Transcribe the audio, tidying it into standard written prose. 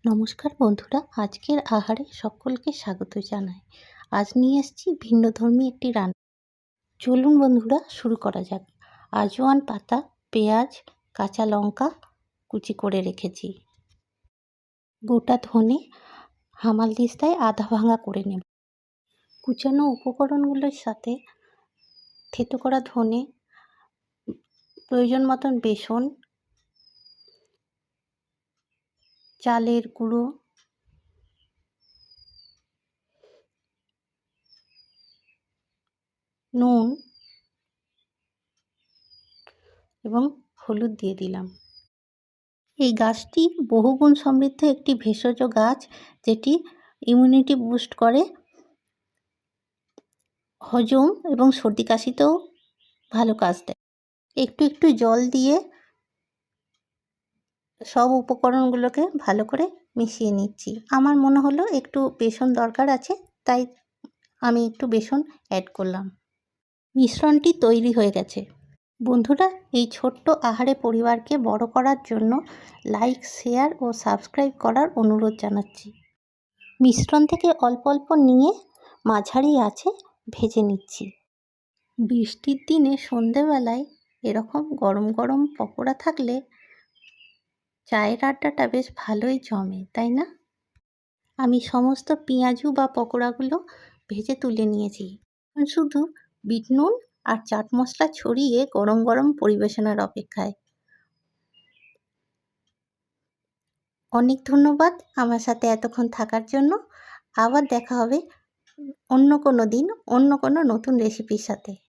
নমস্কার বন্ধুরা, আজকের আহারে সকলকে স্বাগত জানাই। আজ নিয়ে এসেছি ভিন্নধর্মী একটি রান্না। চলুন বন্ধুরা, শুরু করা যাক। আজওয়ান পাতা, পেঁয়াজ, কাঁচা লঙ্কা কুচি করে রেখেছি। গোটা ধনে হামালদিস্তায় আধা ভাঙা করে নেব। কুচানো উপকরণগুলোর সাথে থেতো করা ধনে, প্রয়োজন মতন বেসন, চালের গুঁড়ো, নুন এবং হলুদ দিয়ে দিলাম। এই গাছটি বহুগুণ সমৃদ্ধ একটি ভেষজ গাছ, যেটি ইমিউনিটি বুস্ট করে, হজম এবং সর্দি কাশিতেও ভালো কাজ দেয়। একটু একটু জল দিয়ে সব উপকরণগুলোকে ভালো করে মিশিয়ে নিচ্ছি। আমার মনে হলো একটু বেসন দরকার আছে, তাই আমি একটু বেসন অ্যাড করলাম। মিশ্রণটি তৈরি হয়ে গেছে। বন্ধুরা, এই ছোট্ট আহারে পরিবারকে বড় করার জন্য লাইক, শেয়ার ও সাবস্ক্রাইব করার অনুরোধ জানাচ্ছি। মিশ্রণ থেকে অল্প অল্প নিয়ে মাঝারি আঁচে ভেজে নিচ্ছি। বৃষ্টির দিনে সন্ধেবেলায় এরকম গরম গরম পকোড়া থাকলে চায়ের আড্ডাটা বেশ ভালোই জমে, তাই না? আমি সমস্ত পেঁয়াজু বা পকোড়াগুলো ভেজে তুলে নিয়েছি। শুধু বিট নুন আর চাট মশলা ছড়িয়ে গরম গরম পরিবেশনের অপেক্ষায়। অনেক ধন্যবাদ আমার সাথে এতক্ষণ থাকার জন্য। আবার দেখা হবে অন্য কোনো দিন, অন্য কোনো নতুন রেসিপির সাথে।